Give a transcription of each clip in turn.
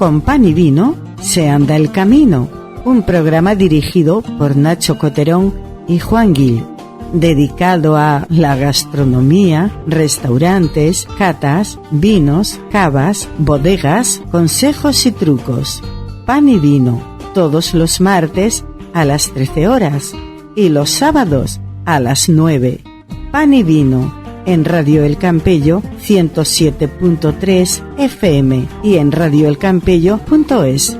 Con pan y vino se anda el camino. Un programa dirigido por Nacho Coterón y Juan Gil, dedicado a la gastronomía, restaurantes, catas, vinos, cavas, bodegas, consejos y trucos. Pan y vino, todos los martes a las 13 horas y los sábados a las 9. Pan y vino en Radio El Campello 107.3 FM y en radioelcampello.es.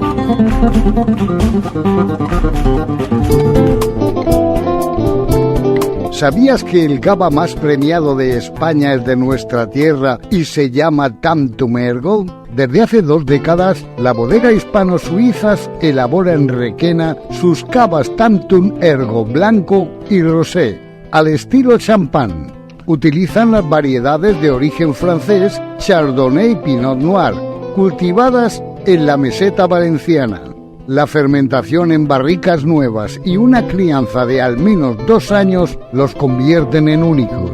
¿Sabías que el cava más premiado de España es de nuestra tierra y se llama Tantum Ergo? Desde hace 2 décadas, la bodega Hispano-Suizas elabora en Requena sus cavas Tantum Ergo blanco y rosé, al estilo champán. Utilizan las variedades de origen francés Chardonnay y Pinot Noir, cultivadas en la meseta valenciana. La fermentación en barricas nuevas y una crianza de al menos 2 años los convierten en únicos.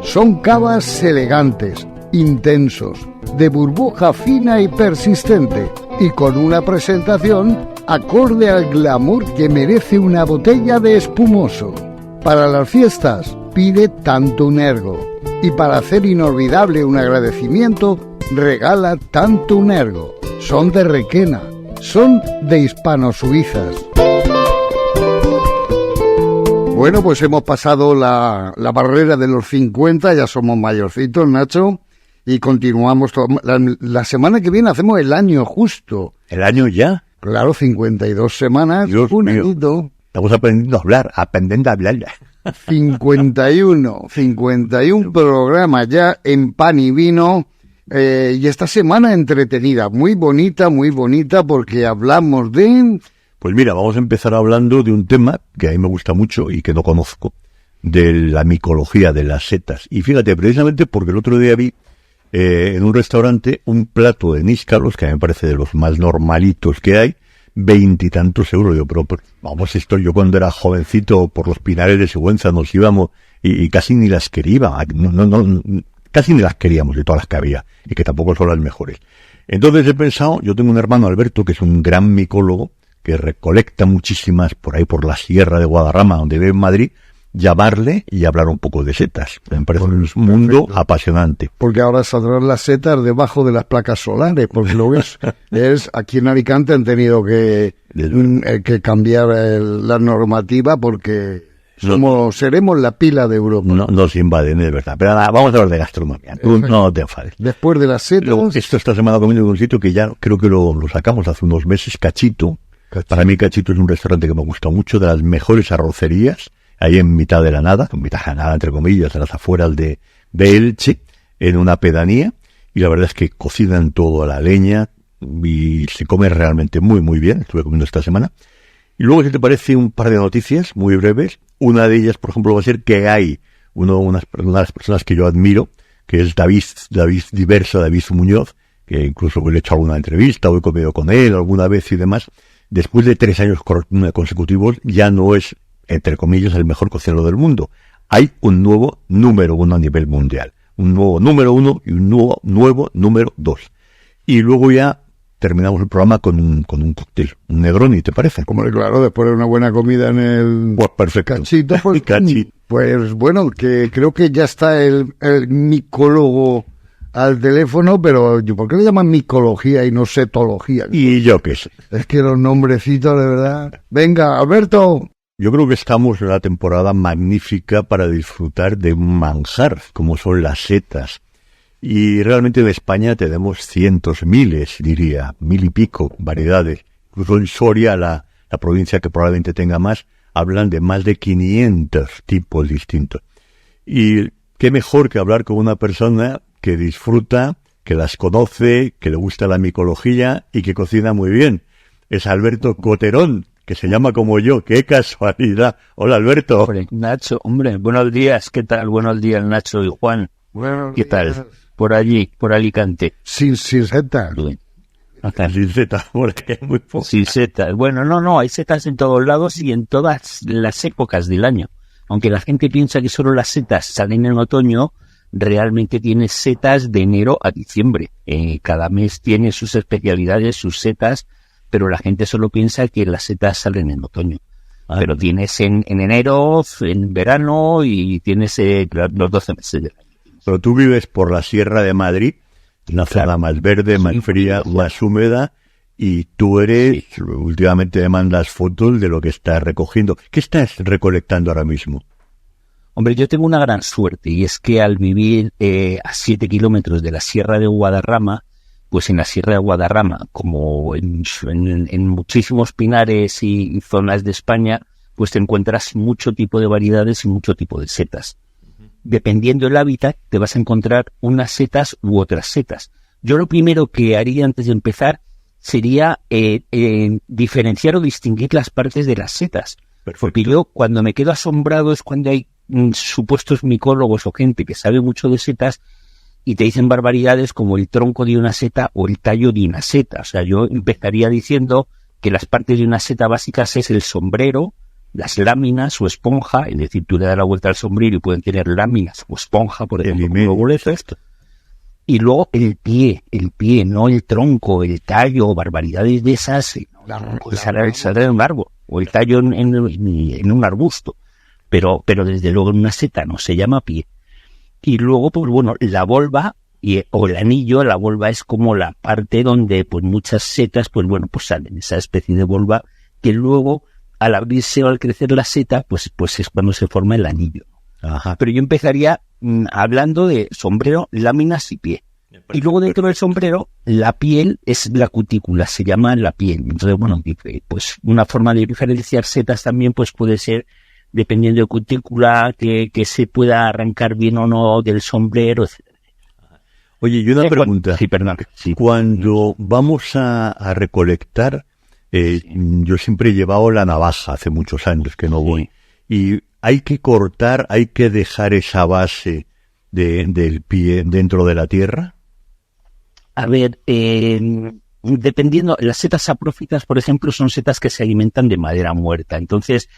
Son cavas elegantes, intensos, de burbuja fina y persistente, y con una presentación acorde al glamour que merece una botella de espumoso. Para las fiestas, pide Tantum Ergo, y para hacer inolvidable un agradecimiento, regala Tantum Ergo. Son de Requena. Son de Hispano-Suizas. Bueno, pues hemos pasado la barrera de los 50, ya somos mayorcitos, Nacho, y continuamos. La semana que viene hacemos el año justo. ¿El año ya? Claro, 52 semanas. Dios un mío. añito. Estamos aprendiendo a hablar. 51 programas ya en pan y vino. Y esta semana entretenida, muy bonita, porque hablamos de... Pues mira, vamos a empezar hablando de un tema que a mí me gusta mucho y que no conozco, de la micología de las setas. Y fíjate, precisamente porque el otro día vi en un restaurante un plato de níscalos, que a mí me parece de los más normalitos que hay, 20 y tantos euros. Yo, pero vamos, esto yo cuando era jovencito por los Pinares de Sigüenza nos íbamos y casi ni las quería, casi ni las queríamos de todas las que había, y que tampoco son las mejores. Entonces he pensado, yo tengo un hermano Alberto, que es un gran micólogo, que recolecta muchísimas por ahí por la sierra de Guadarrama, donde vive en Madrid, llamarle y hablar un poco de setas. Me parece un mundo apasionante. Porque ahora saldrán las setas debajo de las placas solares, porque lo ves, aquí en Alicante han tenido que cambiar la normativa porque... seremos la pila de Europa. No nos invaden, es verdad. Pero nada, vamos a hablar de gastronomía. Tú no te enfades. Después de las setas... Luego, esta semana comiendo en un sitio que ya creo que lo sacamos hace unos meses, Cachito. Para mí Cachito es un restaurante que me gusta mucho, de las mejores arrocerías, ahí en mitad de la nada, entre comillas, en las afueras de Elche, en una pedanía. Y la verdad es que cocinan todo a la leña y se come realmente muy, muy bien. Estuve comiendo esta semana. Y luego, si te parece, un par de noticias muy breves. Una de ellas, por ejemplo, va a ser que hay una de las personas que yo admiro, que es David Muñoz, que incluso le he hecho alguna entrevista o he comido con él alguna vez y demás. Después de 3 años consecutivos, ya no es, entre comillas, el mejor cocinero del mundo. Hay un nuevo número 1 a nivel mundial. Un nuevo número 1 y un nuevo número 2. Y luego ya terminamos el programa con un cóctel, un Negroni, ¿te parece? Como claro, después de una buena comida en el... Pues perfecto. Cachito, pues bueno, que creo que ya está el micólogo al teléfono, pero ¿por qué le llaman micología y no setología? Y yo qué sé. Es que los nombrecitos, de verdad... Venga, Alberto. Yo creo que estamos en una temporada magnífica para disfrutar de un manjar, como son las setas. Y realmente en España tenemos cientos, miles, diría, 1000 y pico variedades. Incluso en Soria, la provincia que probablemente tenga más, hablan de más de 500 tipos distintos. Y qué mejor que hablar con una persona que disfruta, que las conoce, que le gusta la micología y que cocina muy bien. Es Alberto Coterón, que se llama como yo. ¡Qué casualidad! Hola, Alberto. Hombre, Nacho, buenos días. ¿Qué tal? Buenos días, Nacho y Juan. ¿Qué tal? Por allí, por Alicante. Sin setas. Sin setas, porque hay muy poco. Sin setas. Bueno, no, hay setas en todos lados y en todas las épocas del año. Aunque la gente piensa que solo las setas salen en otoño, realmente tiene setas de enero a diciembre. Cada mes tiene sus especialidades, sus setas, pero la gente solo piensa que las setas salen en otoño. Pero tienes en enero, en verano y tienes los 12 meses del año. Pero tú vives por la Sierra de Madrid, una zona más verde, más fría, más húmeda, y tú últimamente me mandas fotos de lo que estás recogiendo. ¿Qué estás recolectando ahora mismo? Hombre, yo tengo una gran suerte, y es que al vivir a 7 kilómetros de la Sierra de Guadarrama, pues en la Sierra de Guadarrama, como en muchísimos pinares y zonas de España, pues te encuentras mucho tipo de variedades y mucho tipo de setas. Dependiendo del hábitat, te vas a encontrar unas setas u otras setas. Yo lo primero que haría antes de empezar sería diferenciar o distinguir las partes de las setas. Perfecto. Porque yo, cuando me quedo asombrado, es cuando hay supuestos micólogos o gente que sabe mucho de setas y te dicen barbaridades como el tronco de una seta o el tallo de una seta. O sea, yo empezaría diciendo que las partes de una seta básicas es el sombrero, las láminas o esponja, es decir, tú le das la vuelta al sombrero y pueden tener láminas o esponja, por ejemplo, como boletos. Y luego el pie, no el tronco, el tallo, barbaridades de esas, pues saldrá de un árbol, o el tallo en un arbusto. Pero desde luego en una seta no se llama pie. Y luego, pues bueno, la volva o el anillo, la volva es como la parte donde pues muchas setas, pues bueno, pues salen esa especie de volva que luego al abrirse o al crecer la seta, pues es cuando se forma el anillo. Ajá. Pero yo empezaría hablando de sombrero, láminas y pie. Y luego dentro del sombrero, la piel es la cutícula, se llama la piel. Entonces, bueno, pues una forma de diferenciar setas también pues puede ser, dependiendo de cutícula, que se pueda arrancar bien o no del sombrero, etc. Oye, y una pregunta. Sí, perdón. Sí. Cuando vamos a recolectar, yo siempre he llevado la navaja, hace muchos años que no voy. Y hay que cortar, hay que dejar esa base del pie dentro de la tierra. A ver, dependiendo, las setas saprófitas, por ejemplo, son setas que se alimentan de madera muerta. Entonces,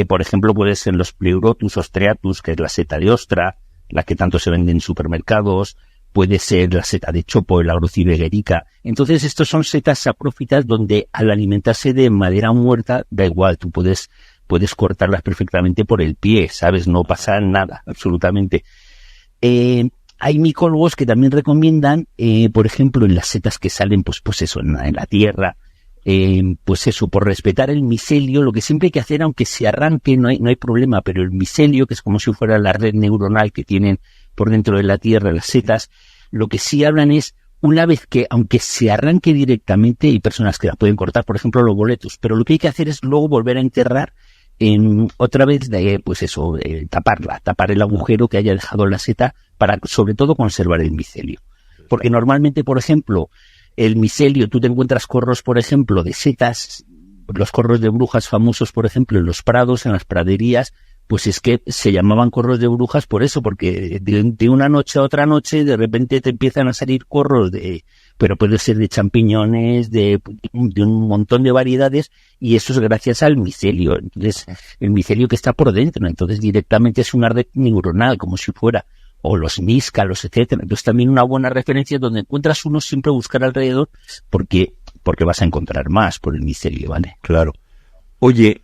por ejemplo, puede ser los Pleurotus ostreatus, que es la seta de ostra, la que tanto se vende en supermercados. Puede ser la seta de chopo, el Agrocibegerica. Entonces, estos son setas saprófitas donde al alimentarse de madera muerta, da igual, tú puedes cortarlas perfectamente por el pie, ¿sabes? No pasa nada, absolutamente. Hay micólogos que también recomiendan, por ejemplo, en las setas que salen, pues eso, en la tierra, pues eso, por respetar el micelio, lo que siempre hay que hacer, aunque se arranque, no hay problema, pero el micelio, que es como si fuera la red neuronal que tienen por dentro de la tierra las setas, lo que sí hablan es, una vez que, aunque se arranque directamente, hay personas que la pueden cortar, por ejemplo, los boletos, pero lo que hay que hacer es luego volver a enterrar otra vez, pues eso, tapar el agujero que haya dejado la seta para, sobre todo, conservar el micelio. Porque normalmente, por ejemplo, el micelio, tú te encuentras corros, por ejemplo, de setas, los corros de brujas famosos, por ejemplo, en los prados, en las praderías, pues es que se llamaban corros de brujas por eso, porque de una noche a otra noche de repente te empiezan a salir corros pero puede ser de champiñones, de un montón de variedades, y eso es gracias al micelio. Entonces, el micelio que está por dentro, entonces directamente es una red neuronal, como si fuera, o los níscalos, etcétera. Entonces también una buena referencia donde encuentras uno, siempre buscar alrededor, porque vas a encontrar más por el micelio, ¿vale? Claro. Oye,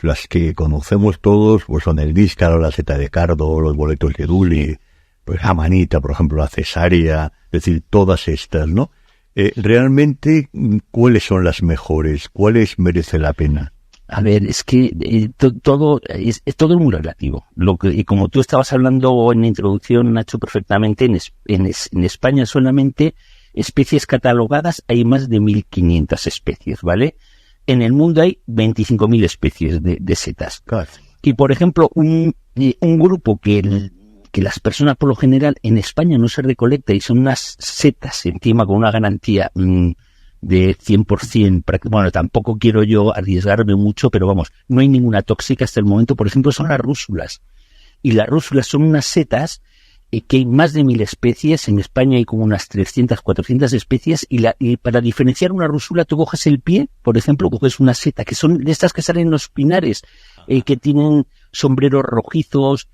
las que conocemos todos, pues son el níscalo, la seta de cardo, los boletos de duli, pues la manita, por ejemplo, la cesárea, es decir, todas estas, ¿no? Realmente, ¿cuáles son las mejores? ¿Cuáles merece la pena? A ver, es que todo es muy relativo. Y como tú estabas hablando en la introducción, Nacho, perfectamente, en España solamente especies catalogadas hay más de 1.500 especies, ¿vale? En el mundo hay 25.000 especies de setas. Claro. Y, por ejemplo, un grupo que las personas, por lo general, en España no se recolecta y son unas setas encima con una garantía de 100%. Bueno, tampoco quiero yo arriesgarme mucho, pero vamos, no hay ninguna tóxica hasta el momento. Por ejemplo, son las rúsulas. Y las rúsulas son unas setas que hay más de 1.000 especies. En España hay como unas 300, 400 especies, y para diferenciar una rúsula tú coges el pie, por ejemplo, coges una seta, que son de estas que salen en los pinares, que tienen sombreros rojizos,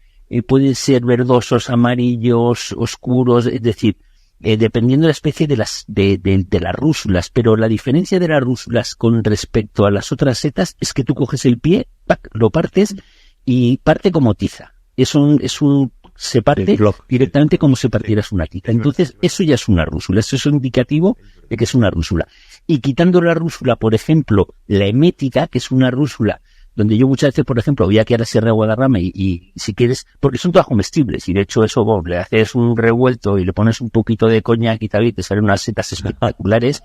pueden ser verdosos, amarillos, oscuros, es decir, dependiendo de la especie de las rúsulas, pero la diferencia de las rúsulas con respecto a las otras setas es que tú coges el pie, ¡pac!, lo partes y parte como tiza. Se parte directamente como si partieras una tiza. Entonces, eso ya es una rúsula, eso es un indicativo de que es una rúsula. Y quitando la rúsula, por ejemplo, la emética, que es una rúsula donde yo muchas veces, por ejemplo, voy aquí a la Sierra de Guadarrama y si quieres, porque son todas comestibles, y de hecho eso, vos le haces un revuelto y le pones un poquito de coñac y tal, y te salen unas setas espectaculares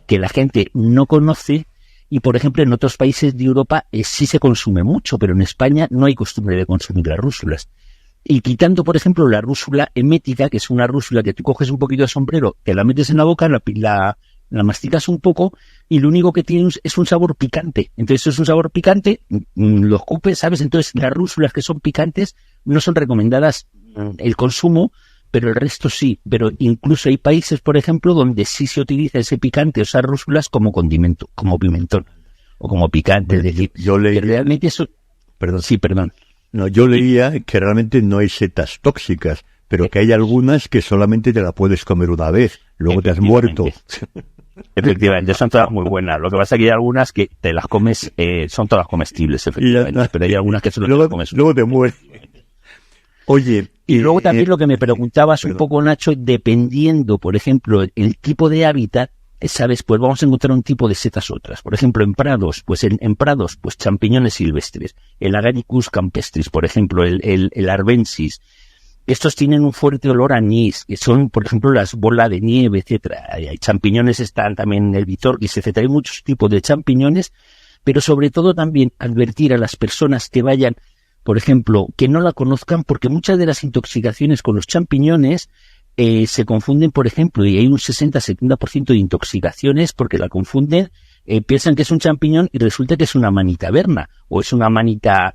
que la gente no conoce, y por ejemplo en otros países de Europa sí se consume mucho, pero en España no hay costumbre de consumir las rúsulas. Y quitando, por ejemplo, la rúsula emética, que es una rúsula que tú coges un poquito de sombrero, te la metes en la boca, la masticas un poco y lo único que tiene es un sabor picante. Entonces es un sabor picante, lo escupes, ¿sabes? Entonces las rúsulas que son picantes no son recomendadas el consumo, pero el resto sí. Pero incluso hay países, por ejemplo, donde sí se utiliza ese picante o esas rúsulas como condimento, como pimentón o como picante. Es decir, yo leí... realmente eso... Perdón, sí, perdón. No, yo leía que realmente no hay setas tóxicas, pero que hay algunas que solamente te la puedes comer una vez, luego te has muerto. Efectivamente, son todas muy buenas. Lo que pasa es que hay algunas que te las comes, son todas comestibles, efectivamente, pero hay algunas que solo te las comes. Luego te mueres. Oye, y luego también lo que me preguntabas un poco, Nacho, dependiendo, por ejemplo, el tipo de hábitat, ¿sabes? Pues vamos a encontrar un tipo de setas otras. Por ejemplo, en prados, pues en prados, pues champiñones silvestres. El Agaricus campestris, por ejemplo, el arbensis. Estos tienen un fuerte olor a anís, que son, por ejemplo, las bolas de nieve, etcétera. Hay champiñones, están también el Vitorgis, etcétera. Hay muchos tipos de champiñones, pero sobre todo también advertir a las personas que vayan, por ejemplo, que no la conozcan, porque muchas de las intoxicaciones con los champiñones se confunden, por ejemplo, y hay un 60-70% de intoxicaciones porque la confunden, piensan que es un champiñón y resulta que es una manita verna, o es una manita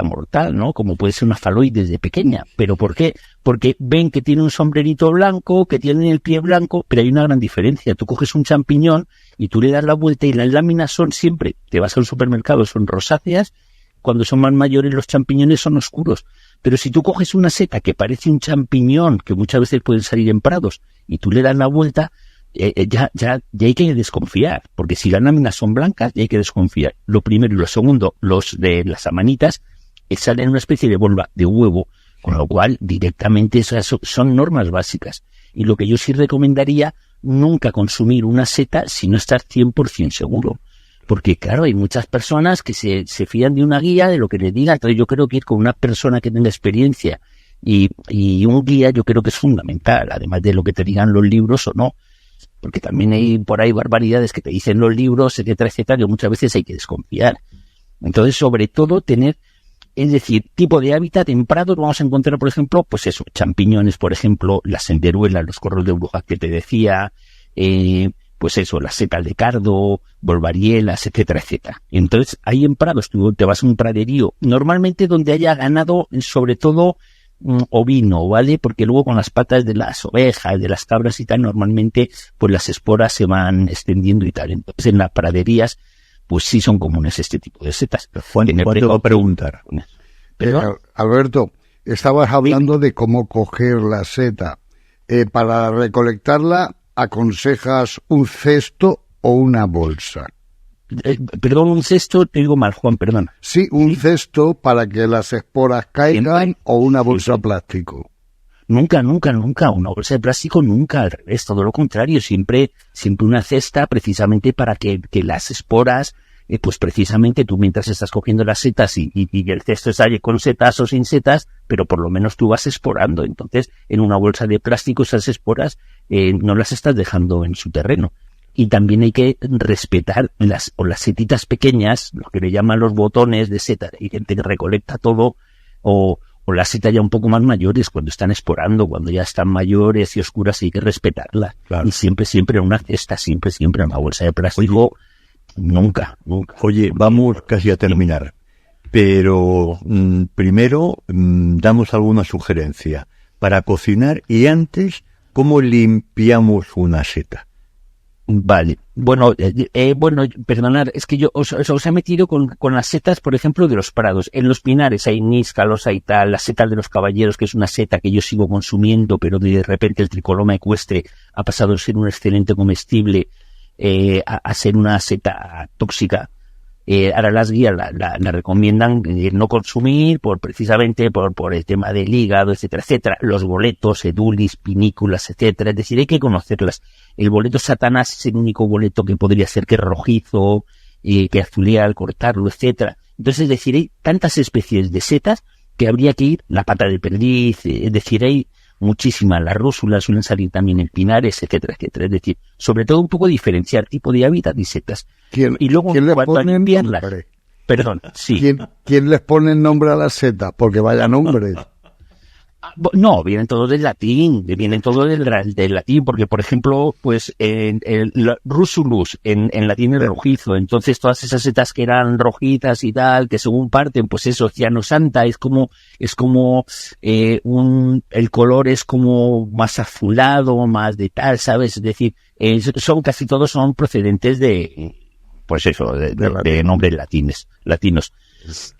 mortal, ¿no? Como puede ser una faloides de pequeña. ¿Pero por qué? Porque ven que tiene un sombrerito blanco, que tiene el pie blanco, pero hay una gran diferencia. Tú coges un champiñón y tú le das la vuelta y las láminas son siempre, te vas a un supermercado, son rosáceas, cuando son más mayores los champiñones son oscuros. Pero si tú coges una seta que parece un champiñón, que muchas veces pueden salir en prados, y tú le das la vuelta, ya hay que desconfiar, porque si las láminas son blancas, ya hay que desconfiar. Lo primero y lo segundo, los de las amanitas, salen una especie de bola de huevo, con lo cual directamente esas son normas básicas. Y lo que yo sí recomendaría, nunca consumir una seta si no estás 100% seguro. Porque claro, hay muchas personas que se fían de una guía, de lo que les diga. Entonces yo creo que ir con una persona que tenga experiencia y un guía yo creo que es fundamental, además de lo que te digan los libros o no. Porque también hay por ahí barbaridades que te dicen los libros, etcétera, etcétera, que muchas veces hay que desconfiar. Entonces, sobre todo, tener, es decir, tipo de hábitat en prados, vamos a encontrar, por ejemplo, pues eso, champiñones, por ejemplo, las senderuelas, los corros de brujas que te decía, pues eso, las setas de cardo, volvarielas, etcétera, etcétera. Entonces, ahí en prados, tú te vas a un praderío, normalmente donde haya ganado, sobre todo, ovino, ¿vale? Porque luego con las patas de las ovejas, de las cabras y tal, normalmente, pues las esporas se van extendiendo y tal. Entonces, en las praderías, pues sí son comunes este tipo de setas. Juan, te va a preguntar. Alberto, estabas hablando de cómo coger la seta. Para recolectarla, ¿aconsejas un cesto o una bolsa? Perdón, un cesto, te digo mal, Juan, perdón. Sí, un cesto para que las esporas caigan o una bolsa de plástico. Nunca, una bolsa de plástico nunca, al revés, todo lo contrario, siempre una cesta precisamente para que las esporas, pues precisamente tú mientras estás cogiendo las setas y el cesto está con setas o sin setas, pero por lo menos tú vas esporando. Entonces, en una bolsa de plástico esas esporas no las estás dejando en su terreno. Y también hay que respetar las setitas pequeñas, lo que le llaman los botones de seta. Hay gente que recolecta todo, o las setas ya un poco más mayores, cuando están esporando, cuando ya están mayores y oscuras, hay que respetarlas. Claro. Y siempre en una cesta, siempre en una bolsa de plástico. Nunca. Oye, vamos casi a terminar. Pero primero damos alguna sugerencia para cocinar y antes, ¿cómo limpiamos una seta? Vale. Bueno, perdonad, es que yo os he metido con las setas, por ejemplo, de los prados. En los pinares hay níscalos, hay tal, la seta de los caballeros, que es una seta que yo sigo consumiendo, pero de repente el tricoloma ecuestre ha pasado de ser un excelente comestible a ser una seta tóxica. Ahora las guías la recomiendan no consumir precisamente por el tema del hígado, etcétera, etcétera. Los boletos, edulis, pinículas, etcétera. Es decir, hay que conocerlas. El boleto Satanás es el único boleto que podría ser que es rojizo, que azulea al cortarlo, etcétera. Entonces, es decir, hay tantas especies de setas que habría que ir, la pata de perdiz, es decir, hay muchísimas, las rúsulas suelen salir también en pinares, etcétera, etcétera. Es decir, sobre todo un poco diferenciar tipo de hábitat y setas. Y luego, ¿quién les pone nombre? Perdón, sí. ¿Quién les pone el nombre a las setas? Porque vaya nombre. No, vienen todos del latín, del latín, porque por ejemplo, pues Rusulus en latín es rojizo, entonces todas esas setas que eran rojitas y tal, que según parten, pues eso, cianosanta, es como el color es como más azulado, más de tal, ¿sabes? Es decir, casi todos son procedentes de nombres latinos.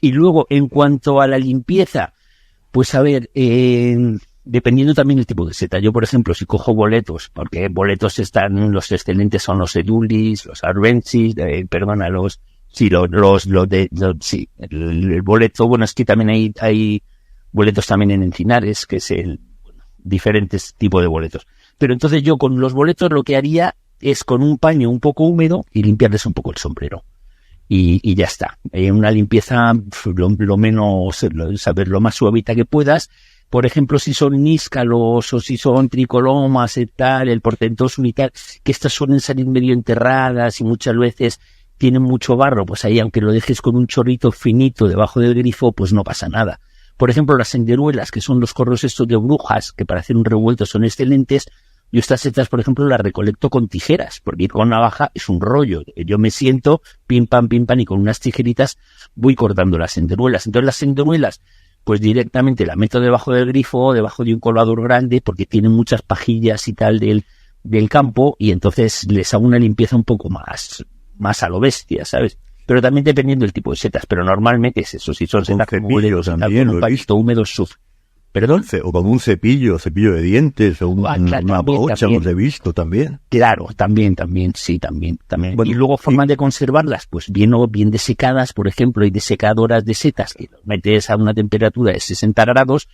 Y luego, en cuanto a la limpieza, pues a ver, dependiendo también del tipo de seta. Yo, por ejemplo, si cojo boletos, porque boletos los excelentes son los edulis, los arbensis, el boleto, bueno, es que también hay boletos también en encinares, que es diferentes tipos de boletos. Pero entonces yo con los boletos lo que haría es con un paño un poco húmedo y limpiarles un poco el sombrero. Y ya está. Una limpieza lo más suavita que puedas. Por ejemplo, si son níscalos o si son tricolomas y tal, el portentoso y tal, que estas suelen salir medio enterradas y muchas veces tienen mucho barro, pues ahí aunque lo dejes con un chorrito finito debajo del grifo, pues no pasa nada. Por ejemplo, las senderuelas, que son los corros estos de brujas, que para hacer un revuelto son excelentes. Yo estas setas, por ejemplo, las recolecto con tijeras, porque ir con navaja es un rollo. Yo me siento, pim pam, y con unas tijeritas voy cortando las senderuelas. Entonces las senderuelas, pues directamente la meto debajo del grifo, debajo de un colador grande, porque tienen muchas pajillas y tal del campo, y entonces les hago una limpieza un poco más a lo bestia, ¿sabes? Pero también dependiendo del tipo de setas, pero normalmente es eso, si son setas como boleros, también con un pañito húmedo, ¿Perdón? O con un cepillo de dientes, o una brocha, los he visto también. Claro, también. Bueno, y luego formas de conservarlas, pues bien desecadas, por ejemplo, hay desecadoras de setas que lo metes a una temperatura de 60 grados,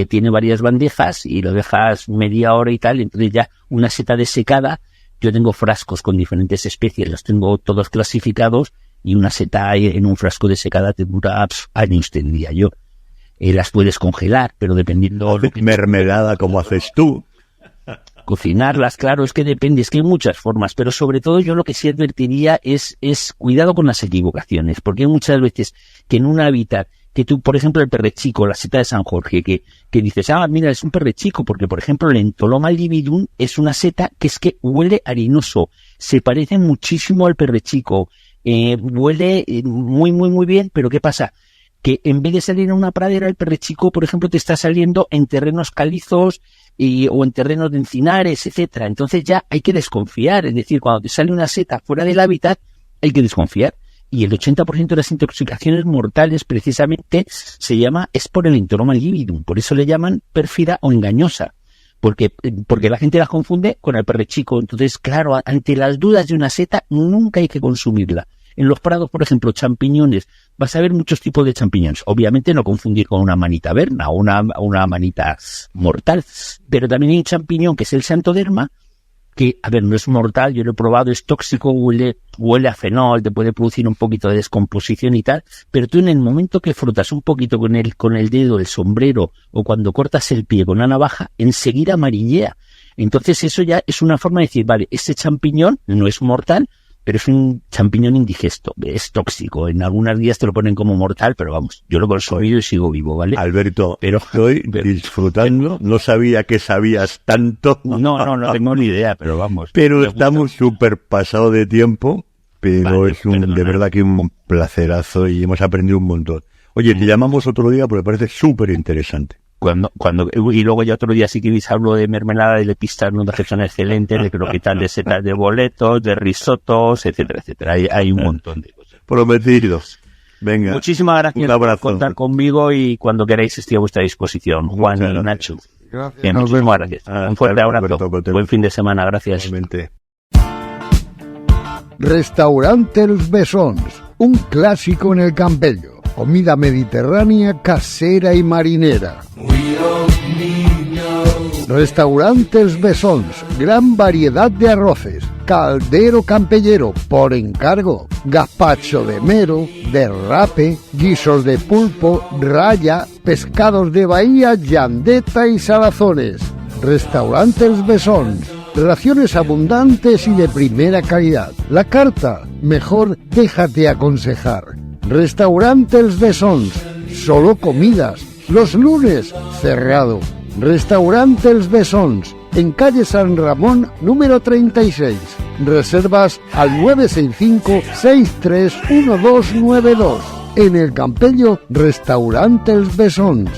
tiene varias bandejas y lo dejas media hora y tal, entonces ya una seta desecada, yo tengo frascos con diferentes especies, los tengo todos clasificados y una seta en un frasco desecada te dura años, te diría yo. Las puedes congelar, pero dependiendo... Mermelada, como haces tú. Cocinarlas, claro, es que depende, es que hay muchas formas, pero sobre todo yo lo que sí advertiría es cuidado con las equivocaciones, porque hay muchas veces que en un hábitat, que tú, por ejemplo, el perrechico, la seta de San Jorge, que dices, mira, es un perrechico, porque, por ejemplo, el Entoloma libidum es una seta que es que huele harinoso, se parece muchísimo al perrechico, huele muy, muy, muy bien, pero ¿qué pasa? Que en vez de salir a una pradera, el perrechico, por ejemplo, te está saliendo en terrenos calizos o en terrenos de encinares, etcétera. Entonces ya hay que desconfiar. Es decir, cuando te sale una seta fuera del hábitat, hay que desconfiar. Y el 80% de las intoxicaciones mortales, precisamente, es por el Entoloma libidum. Por eso le llaman pérfida o engañosa. Porque la gente las confunde con el perrechico. Entonces, claro, ante las dudas de una seta, nunca hay que consumirla. En los prados, por ejemplo, champiñones, vas a ver muchos tipos de champiñones. Obviamente no confundir con una manita verna o una manita mortal. Pero también hay un champiñón que es el Santoderma, que, a ver, no es mortal, yo lo he probado, es tóxico, huele a fenol, te puede producir un poquito de descomposición y tal, pero tú en el momento que frotas un poquito con el dedo, el sombrero, o cuando cortas el pie con una navaja, enseguida amarillea. Entonces eso ya es una forma de decir, vale, este champiñón no es mortal, pero es un champiñón indigesto, es tóxico. En algunas días te lo ponen como mortal, pero vamos, yo lo he consumido y sigo vivo, ¿vale? Alberto, estoy disfrutando, no sabía que sabías tanto. No tengo ni idea, pero vamos. Pero estamos súper pasados de tiempo, pero es de verdad que un placerazo y hemos aprendido un montón. Oye, te llamamos otro día porque me parece súper interesante. Y luego ya otro día, si queréis, hablo de mermelada de lepistas, que son excelentes, de croquetas, de setas, de boletos, de risotos, etcétera, etcétera. Hay un montón de cosas. Prometidos. Venga. Muchísimas gracias por contar conmigo y cuando queráis estoy a vuestra disposición. Juan y Nacho. Gracias. Bien, muchísimas gracias. Un fuerte abrazo. Buen fin de semana. Gracias. Realmente. Restaurante Els Bessons, un clásico en el Campello. Comida mediterránea, casera y marinera. Restaurante Els Bessons, gran variedad de arroces. Caldero campellero, por encargo. Gazpacho de mero, derrape, guisos de pulpo, raya, pescados de bahía, llandeta y salazones. Restaurante Els Bessons. Raciones abundantes y de primera calidad. La carta, mejor déjate aconsejar. Restaurante Els Bessons, solo comidas. Los lunes, cerrado. Restaurante Els Bessons, en calle San Ramón, número 36. Reservas al 965-631292. En el Campello, Restaurante Els Bessons.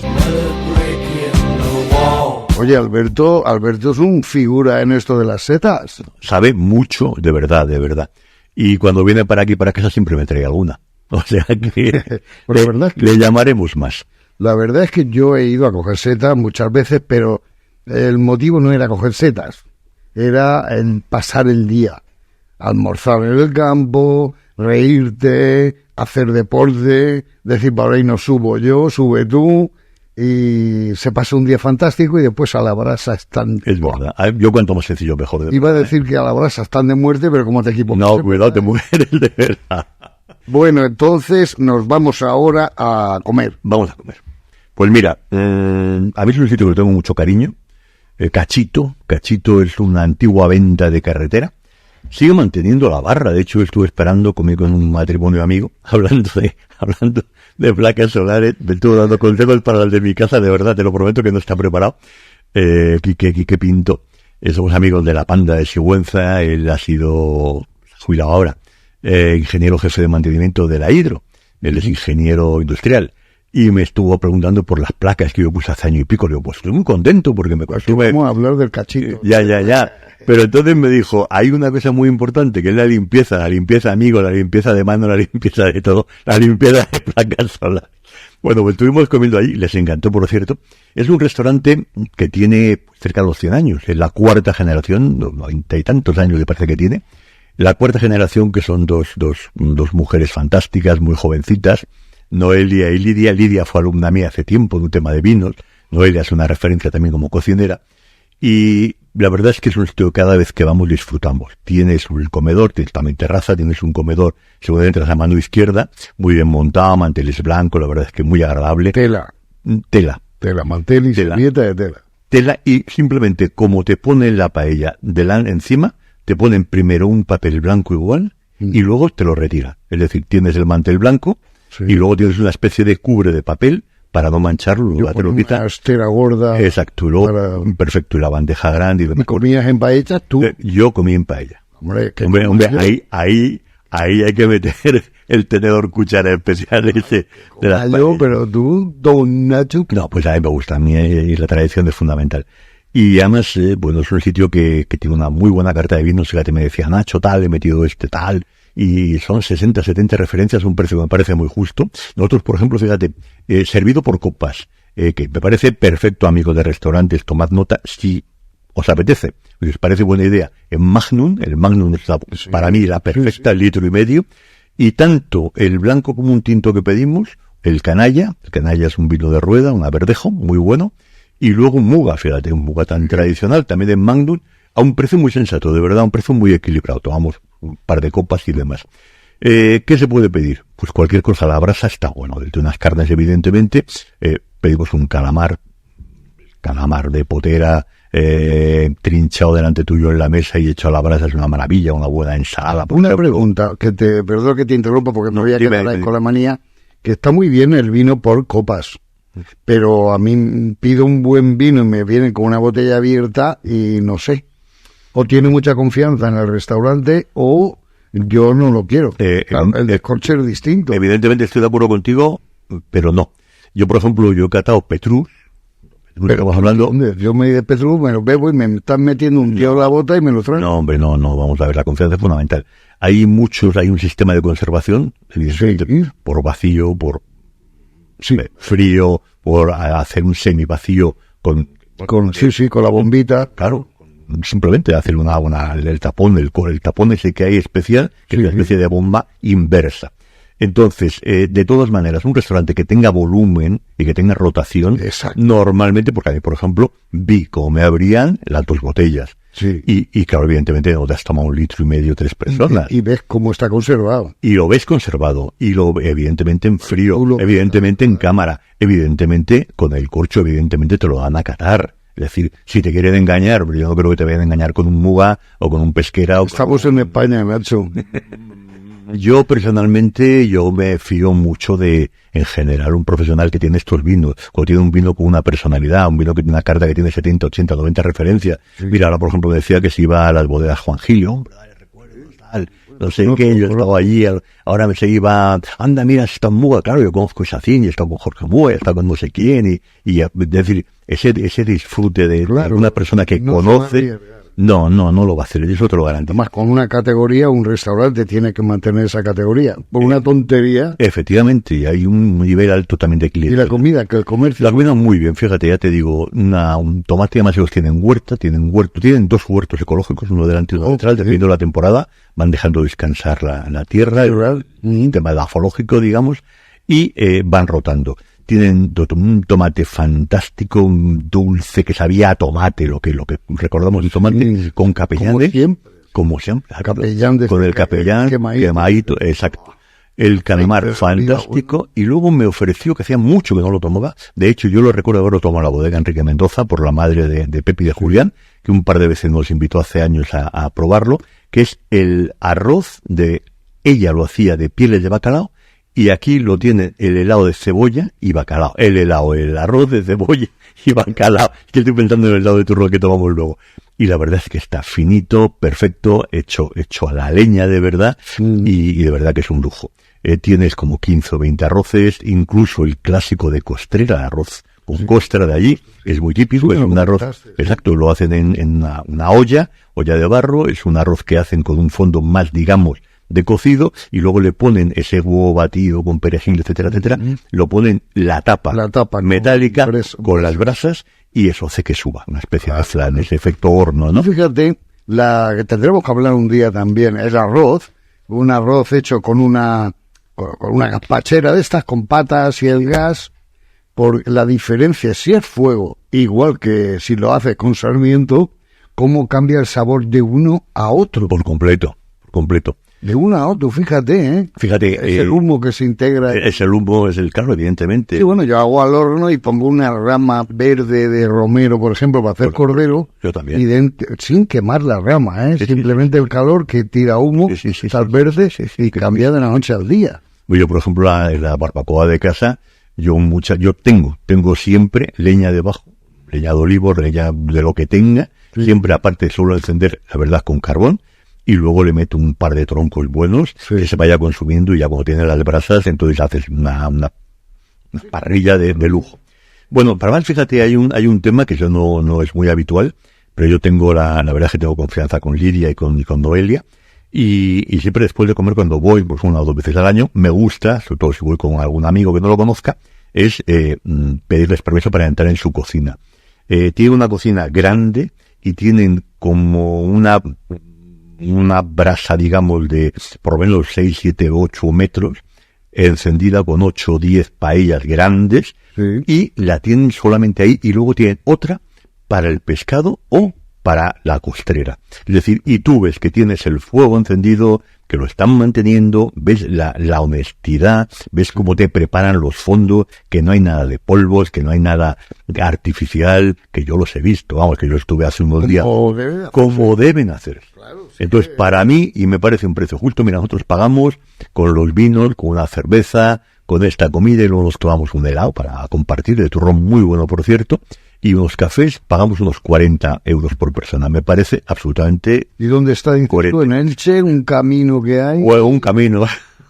Oye, Alberto es un figura en esto de las setas. Sabe mucho, de verdad, de verdad. Y cuando viene para aquí, para casa, siempre me trae alguna. O sea que, Pues la verdad es que le llamaremos más. La verdad es que yo he ido a coger setas muchas veces, pero el motivo no era coger setas, era el pasar el día, almorzar en el campo, reírte, hacer deporte, decir, para ahí no subo yo, sube tú, y se pasa un día fantástico y después a la brasa están... Es verdad. Yo cuanto más sencillo mejor. Iba a decir que a la brasa están de muerte, pero como te equivoco. No, cuidado, te mueres de verdad. Bueno, entonces nos vamos ahora a comer. Vamos a comer. Pues mira, a mí es un sitio que le tengo mucho cariño. Cachito es una antigua venta de carretera. Sigue manteniendo la barra. De hecho, estuve esperando, comí con un matrimonio amigo, hablando de placas solares. Me estuvo dando consejos para el de mi casa, de verdad, te lo prometo que no está preparado. Quique Pinto. Somos amigos de la Panda de Sigüenza. Él ha sido jubilado ahora. Ingeniero jefe de mantenimiento de la Hidro. Él es ingeniero industrial. Y me estuvo preguntando por las placas que yo puse hace año y pico. Le digo, pues estoy muy contento porque me costó... Vamos a hablar del cachito. Ya. Pero entonces me dijo, hay una cosa muy importante, que es la limpieza, amigo, la limpieza de mano, la limpieza de todo, la limpieza de placas solares. Bueno, pues estuvimos comiendo ahí, les encantó, por cierto. Es un restaurante que tiene cerca de los 100 años, es la cuarta generación, 90 y tantos años me parece que tiene. La cuarta generación, que son dos mujeres fantásticas, muy jovencitas, Noelia y Lidia. Lidia fue alumna mía hace tiempo de un tema de vinos. Noelia es una referencia también como cocinera. Y la verdad es que es un sitio que cada vez que vamos disfrutamos. Tienes el comedor, tienes también terraza, tienes un comedor, seguramente a la mano izquierda, muy bien montado, manteles blancos, la verdad es que muy agradable. Tela, mantel y servilleta de tela. Tela, y simplemente como te ponen la paella encima, te ponen primero un papel blanco igual y luego te lo retiran. Es decir, tienes el mantel blanco, sí, y luego tienes una especie de cubre de papel para no mancharlo. Te lo quitas. Una estera gorda. Exacto, y luego, perfecto, y la bandeja grande. ¿Y comías en paella tú? Yo comí en paella. Hombre, ahí hay que meter el tenedor cuchara especial ese de las paellas. Pero tú, don Nacho... No, pues a mí me gusta, a mí y la tradición es fundamental. Y además, bueno, es un sitio que tiene una muy buena carta de vinos. Fíjate, me decía, Nacho, tal, he metido tal... Y son 60, 70 referencias, un precio que me parece muy justo. Nosotros, por ejemplo, fíjate, servido por copas, que me parece perfecto, amigos de restaurantes, tomad nota si os apetece. Si os parece buena idea, el Magnum es para mí la perfecta, sí. 1,5 litros. Y tanto el blanco como un tinto que pedimos, el canalla es un vino de rueda, un verdejo, muy bueno. Y luego un muga, fíjate, un muga tan tradicional, también de Magnum, a un precio muy sensato, de verdad, un precio muy equilibrado. Tomamos un par de copas y demás. ¿Qué se puede pedir? Pues cualquier cosa a la brasa está bueno. De unas carnes, evidentemente. Pedimos un calamar de potera, trinchado delante tuyo en la mesa y hecho a la brasa, es una maravilla, una buena ensalada. Una pregunta, perdón que te interrumpa porque me voy a quedar con la manía, que está muy bien el vino por copas. Pero a mí pido un buen vino y me vienen con una botella abierta y no sé. O tiene mucha confianza en el restaurante o yo no lo quiero. El descorche es distinto. Evidentemente estoy de acuerdo contigo, pero no. Yo, por ejemplo, he catado Petrus Estamos hablando... Yo me de Petru, me lo bebo y me están metiendo un tío en la bota y me lo traen. No, hombre, no, vamos a ver, la confianza es fundamental. Hay un sistema de conservación, por vacío, por frío, por hacer un semivacío con la bombita. Claro, simplemente hacer el tapón, el tapón ese que hay especial, que es una especie de bomba inversa. Entonces, de todas maneras, un restaurante que tenga volumen y que tenga rotación, normalmente, porque a mí, por ejemplo, vi cómo me abrían las 2 botellas. Sí. Y claro, evidentemente no te has tomado 1,5 litros 3 personas. Y ves cómo está conservado. Y lo ves conservado. Y evidentemente en frío, evidentemente en cámara, evidentemente con el corcho, evidentemente te lo van a catar. Es decir, si te quieren engañar, pero yo no creo que te vayan a engañar con un muga o con un pesquera. Estamos en España, macho. Yo personalmente, me fío mucho de, en general, un profesional que tiene estos vinos, cuando tiene un vino con una personalidad, un vino que tiene una carta que tiene 70, 80, 90 referencias. Sí. Mira, ahora por ejemplo me decía que se iba a las bodegas Juan Gilio, hombre, recuerdo, tal, no sé qué, yo estaba allí, ahora se iba, anda, mira, está Muga, claro, yo conozco esa cine, está con Jorge Muga, está con no sé quién, y es decir, ese disfrute de una persona que conoce... No lo va a hacer, eso te lo garantizo. Además, con una categoría, un restaurante tiene que mantener esa categoría. Por una tontería. Efectivamente, hay un nivel alto también de cliente. Y la comida, que el comercio. La comida muy bien, fíjate, ya te digo, un tomate, además ellos tienen 2 huertos ecológicos, uno delante y uno detrás, dependiendo de la temporada, van dejando descansar la tierra, el tema edafológico, digamos, y van rotando. Tienen un tomate fantástico, un dulce que sabía a tomate, lo que recordamos de tomate, con capellanes, como siempre, con el capellán, quemadito, exacto. El calamar fantástico, y luego me ofreció, que hacía mucho que no lo tomaba, de hecho yo lo recuerdo haberlo tomado en la bodega Enrique Mendoza, por la madre de Pepi y de Julián, que un par de veces nos invitó hace años a probarlo, que es el arroz ella lo hacía de pieles de bacalao, y aquí lo tiene el helado de cebolla y bacalao. El arroz de cebolla y bacalao. Es que estoy pensando en el helado de turrón que tomamos luego. Y la verdad es que está finito, perfecto, hecho a la leña de verdad, y de verdad que es un lujo. Tienes como 15 o 20 arroces, incluso el clásico de costrera, arroz con costra de allí, es muy típico, es un arroz, exacto, lo hacen en una olla de barro, es un arroz que hacen con un fondo más, digamos, de cocido, y luego le ponen ese huevo batido con perejil, etcétera, etcétera, lo ponen la tapa metálica con las brasas, y eso hace que suba, una especie de flan, ese efecto horno, ¿no? Fíjate, que tendremos que hablar un día también, es un arroz hecho con una gazpachera de estas, con patas y el gas, por la diferencia, si es fuego, igual que si lo haces con sarmiento, cómo cambia el sabor de uno a otro. Por completo. De uno a otro, fíjate, es el humo que se integra. Es el humo, es el carro, evidentemente. Sí, bueno, yo hago al horno y pongo una rama verde de romero, por ejemplo, para hacer cordero. Yo también. Sin quemar la rama, simplemente el calor que tira humo, sal verde, y cambia de la noche al día. Yo, por ejemplo, la barbacoa de casa, yo tengo siempre leña debajo, leña de olivo, leña de lo que tenga, siempre aparte suelo encender, la verdad, con carbón, y luego le meto un par de troncos buenos que se vaya consumiendo, y ya cuando tiene las brasas, entonces haces una parrilla de lujo. Bueno, para más, fíjate, hay un tema que yo no es muy habitual, pero yo tengo la verdad es que tengo confianza con Lidia y con Noelia, y siempre después de comer, cuando voy, pues 1 o 2 veces al año, me gusta, sobre todo si voy con algún amigo que no lo conozca, es pedirles permiso para entrar en su cocina. Tiene una cocina grande y tienen como una brasa, digamos, de por lo menos 6, 7, 8 metros, encendida con 8 o 10 paellas grandes, y la tienen solamente ahí, y luego tienen otra para el pescado o para la costrera. Es decir, y tú ves que tienes el fuego encendido, que lo están manteniendo, ves la honestidad, ves cómo te preparan los fondos, que no hay nada de polvos, que no hay nada artificial, que yo los he visto, vamos, que yo estuve hace unos días, como deben hacer. Claro, sí. Entonces, para mí, y me parece un precio justo, mira, nosotros pagamos con los vinos, con una cerveza, con esta comida, y luego nos tomamos un helado para compartir, de turrón muy bueno, por cierto, y unos cafés, pagamos unos 40 euros por persona. Me parece absolutamente... ¿Y dónde está? ¿En Elche? ¿Un camino que hay? O un camino.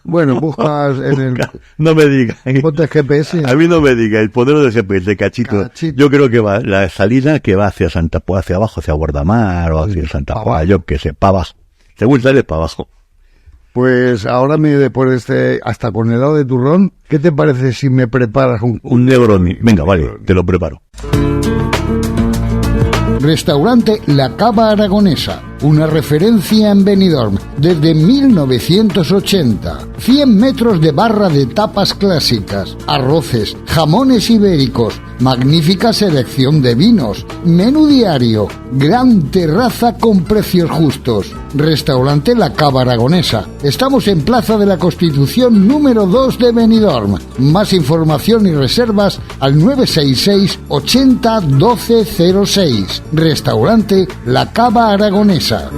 Bueno, buscas en el... No me digas. Ponte GPS. A mí no me digas, el poder del GPS, Cachito. Yo creo que va, la salida que va hacia Santa Poa, hacia abajo, hacia Guardamar o hacia Santa Poa, yo que sé, para abajo. Según sales para abajo. Pues ahora después de hasta con helado de turrón, ¿qué te parece si me preparas un Negroni? Venga, vale, te lo preparo. Restaurante La Cava Aragonesa, una referencia en Benidorm desde 1980. 100 metros de barra de tapas clásicas, arroces, jamones ibéricos, magnífica selección de vinos, menú diario, gran terraza con precios justos. Restaurante La Cava Aragonesa. Estamos en Plaza de la Constitución número 2 de Benidorm. Más información y reservas al 966 80 1206. Restaurante La Cava Aragonesa.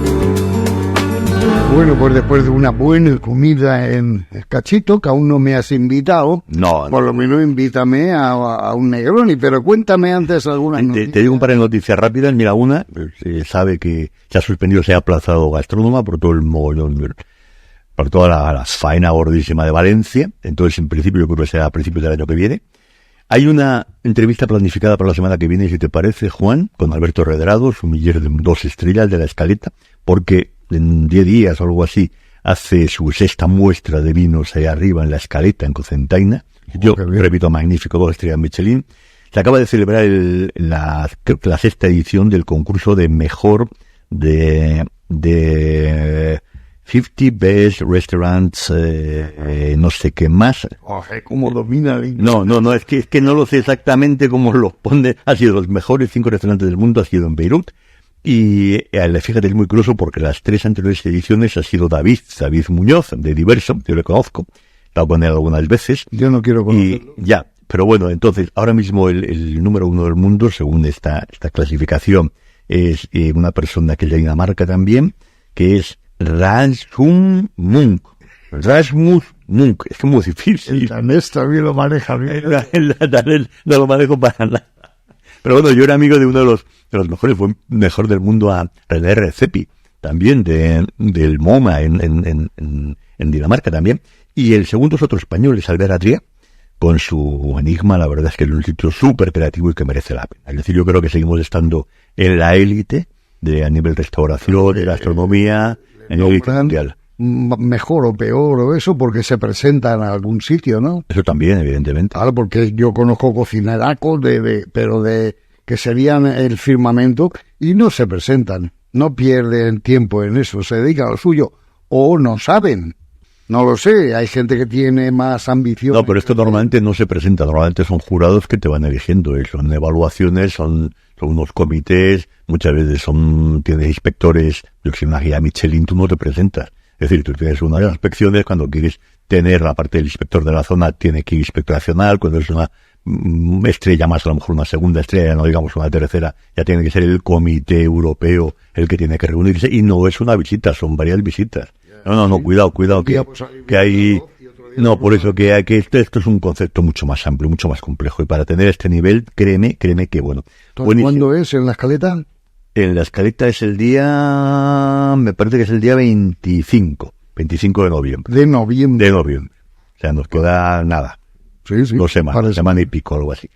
Bueno, pues después de una buena comida en Cachito, que aún no me has invitado, por lo menos invítame a un Negroni, pero cuéntame antes algunas noticias. Te digo un par de noticias rápidas. Mira, una, se sabe que se ha suspendido, se ha aplazado Gastrónoma por todo el mogollón, por toda la faena gordísima de Valencia. Entonces, en principio, yo creo que será a principios del año que viene. Hay una entrevista planificada para la semana que viene, si te parece, Juan, con Alberto Redrado, sumiller de 2 estrellas de La Escaleta, porque en 10 días o algo así hace su 6ª muestra de vinos ahí arriba en La Escaleta, en Cocentaina. Yo repito, magnífico, 2 estrellas Michelin. Se acaba de celebrar creo que la 6ª edición del concurso de mejor de 50 Best Restaurants, no sé qué más. ¿Cómo domina? No, es que no lo sé exactamente cómo lo pone. Ha sido los mejores 5 restaurantes del mundo, ha sido en Beirut. Y fíjate, es muy curioso porque las 3 anteriores ediciones ha sido David Muñoz, de Diverso, yo le conozco, he estado con él algunas veces. Yo no quiero conocerlo. Y ya, pero bueno, entonces, ahora mismo el número 1 del mundo, según esta clasificación, es una persona que es de Dinamarca también, que es Rasmus Munk. Es muy difícil. El danés también lo maneja bien. El danés no lo manejo para nada. Pero bueno, yo era amigo de uno de los mejores, fue mejor del mundo, a René Redzepi, también del MoMA en Dinamarca también. Y el segundo es otro español, es Albert Adrià, con su Enigma. La verdad es que es un sitio súper creativo y que merece la pena. Es decir, yo creo que seguimos estando en la élite a nivel restauración, de gastronomía, en el mundial. Mejor o peor o eso, porque se presentan en algún sitio, ¿no? Eso también, evidentemente. Claro, porque yo conozco cocineracos pero que serían el firmamento y no se presentan, no pierden tiempo en eso, se dedican a lo suyo, o no saben, no lo sé, hay gente que tiene más ambición. No, pero esto normalmente no se presenta, normalmente son jurados que te van eligiendo, son evaluaciones, son unos comités, muchas veces tienes inspectores, yo que sé, una guía Michelin, tú no te presentas. Es decir, tú tienes una de las inspecciones, cuando quieres tener la parte del inspector de la zona, tiene que ir inspector nacional, cuando es una estrella más, a lo mejor una segunda estrella, no digamos una tercera, ya tiene que ser el comité europeo el que tiene que reunirse, y no es una visita, son varias visitas. No, cuidado, que hay... No, por eso que esto es un concepto mucho más amplio, mucho más complejo, y para tener este nivel, créeme que bueno. ¿Cuándo es en La Escaleta? En La Escaleta es me parece que es el día 25 de noviembre. De noviembre. O sea, nos queda nada. Sí. 2 semanas, semana y pico, algo así.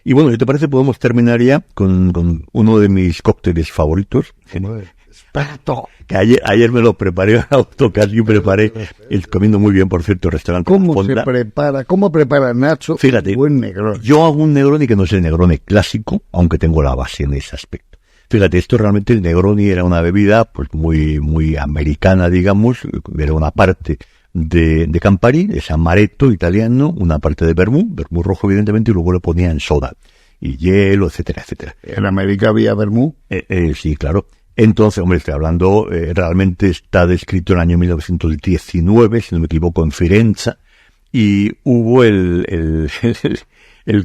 Y bueno, ¿qué te parece? Podemos terminar ya con uno de mis cócteles favoritos. Experto. Que ayer me lo preparé, casi preparé, comiendo muy bien, por cierto, restaurante. ¿Cómo prepara Nacho? Fíjate, buen Negroni? Yo hago un Negroni que no es el Negroni clásico, aunque tengo la base en ese aspecto. Fíjate, esto realmente, el Negroni era una bebida pues muy americana, digamos, era una parte de Campari, ese amaretto italiano, una parte de vermú rojo evidentemente, y luego le ponían soda y hielo, etcétera. ¿En América había vermú? Sí, claro. Entonces, hombre, estoy hablando, realmente está descrito en el año 1919, si no me equivoco, en Firenze, y hubo el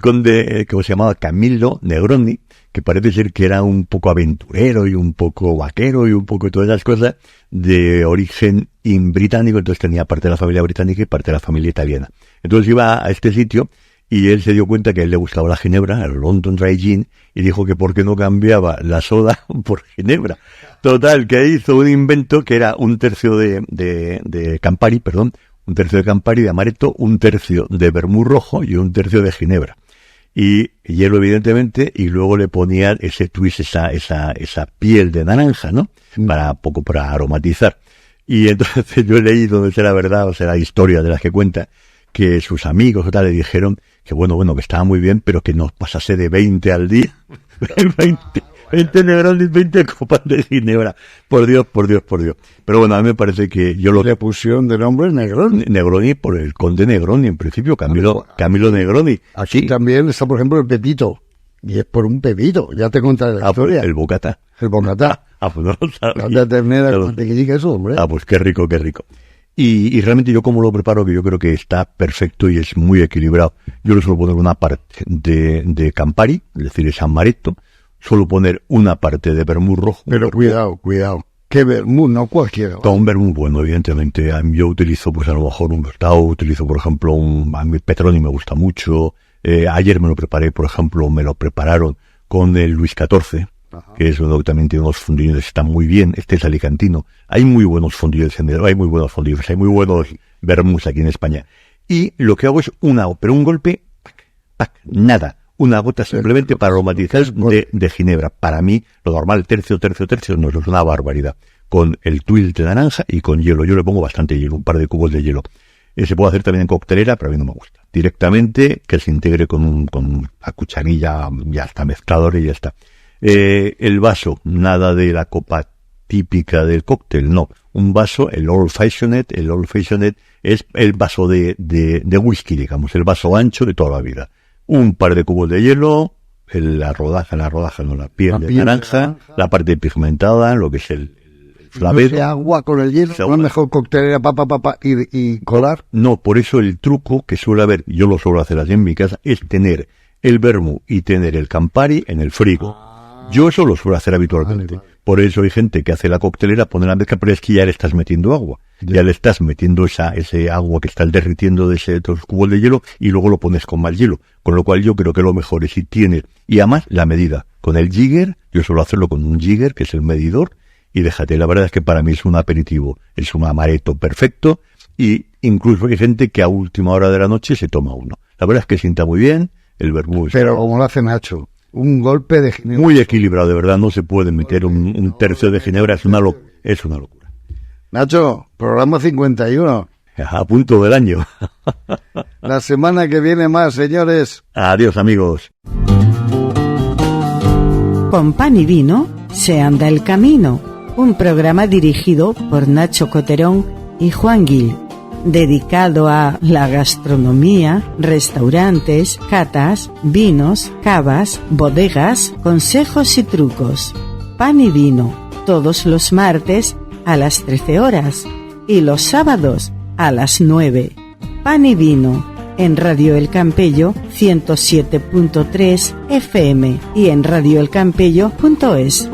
conde, que se llamaba Camillo Negroni, que parece ser que era un poco aventurero y un poco vaquero y un poco todas esas cosas, de origen británico, entonces tenía parte de la familia británica y parte de la familia italiana. Entonces iba a este sitio y él se dio cuenta que a él le gustaba la ginebra, el London Dry Gin, y dijo que por qué no cambiaba la soda por ginebra. Total, que hizo un invento que era 1/3 de Campari, un tercio de Campari, de amaretto, un tercio de vermú rojo y un tercio de ginebra. Y hielo, evidentemente, y luego le ponían ese twist, esa piel de naranja, ¿no? Para aromatizar. Y entonces yo he leído, no sé la verdad, o sea, la historia de las que cuenta, que sus amigos o tal le dijeron que bueno, que estaba muy bien, pero que no pasase de 20 al día. 20 Negronis, 20 copas de ginebra. Por Dios. Pero bueno, a mí me parece que yo le pusieron de nombre Negroni. Negroni por el conde Negroni, en principio, Camilo Negroni. Aquí sí. También está, por ejemplo, el Pepito. Y es por un pepito, ya te contaré la historia. El bocata. El bocata. Pues no lo sabía. La ternera con mantequilla, eso, hombre. Pues qué rico. Y realmente yo como lo preparo, que yo creo que está perfecto y es muy equilibrado. Yo le suelo poner una parte de Campari, es decir, es amaretto. Suelo poner una parte de vermú rojo. Pero cuidado. ¿Qué vermú? No cualquiera. Todo un vermú bueno, evidentemente. Yo utilizo, pues a lo mejor un Bertau, utilizo, por ejemplo, a mí Petroni me gusta mucho. Ayer me lo preparé, por ejemplo, me lo prepararon con el Luis XIV, que es uno que también tiene unos fundillos que están muy bien. Este es alicantino. Hay muy buenos fundillos en hay muy buenos vermús aquí en España. Y lo que hago es un golpe, nada. Una gota simplemente para aromatizar de ginebra. Para mí, lo normal, tercio, no es una barbaridad. Con el twist de naranja y con hielo. Yo le pongo bastante hielo, un par de cubos de hielo. Se puede hacer también en coctelera, pero a mí no me gusta. Directamente, que se integre con una cucharilla, ya está, mezclador y ya está. El vaso, nada de la copa típica del cóctel, no. Un vaso, el Old Fashioned es el vaso de whisky, digamos, el vaso ancho de toda la vida. Un par de cubos de hielo, la rodaja, no, la piel de naranja, la parte pigmentada, lo que es el flavero. No sea agua con el hielo, no es mejor coctelera, y colar. No, por eso el truco que suele haber, yo lo suelo hacer así en mi casa, es tener el vermú y tener el Campari en el frigo. Yo eso lo suelo hacer habitualmente. Vale. Por eso hay gente que hace la coctelera, pone la mezcla, pero es que ya le estás metiendo agua. Ya le estás metiendo ese agua que estás derritiendo de los cubos de hielo y luego lo pones con más hielo. Con lo cual yo creo que lo mejor es si tienes, y además la medida. Con el jigger, yo suelo hacerlo con un jigger, que es el medidor, y déjate, la verdad es que para mí es un aperitivo, es un amaretto perfecto, y incluso hay gente que a última hora de la noche se toma uno. La verdad es que sienta muy bien, el vermú. Pero como lo hace Nacho, un golpe de ginebra. Muy equilibrado, de verdad, no se puede meter un tercio de ginebra, es una locura. Nacho, programa 51. A punto del año. La semana que viene más, señores. Adiós, amigos. Con pan y vino se anda el camino. Un programa dirigido por Nacho Coterón y Juan Gil, dedicado a la gastronomía, restaurantes, catas, vinos, cavas, bodegas, consejos y trucos. Pan y vino, todos los martes a las 13 horas y los sábados a las 9. Pan y vino en Radio El Campello 107.3 FM y en radioelcampello.es.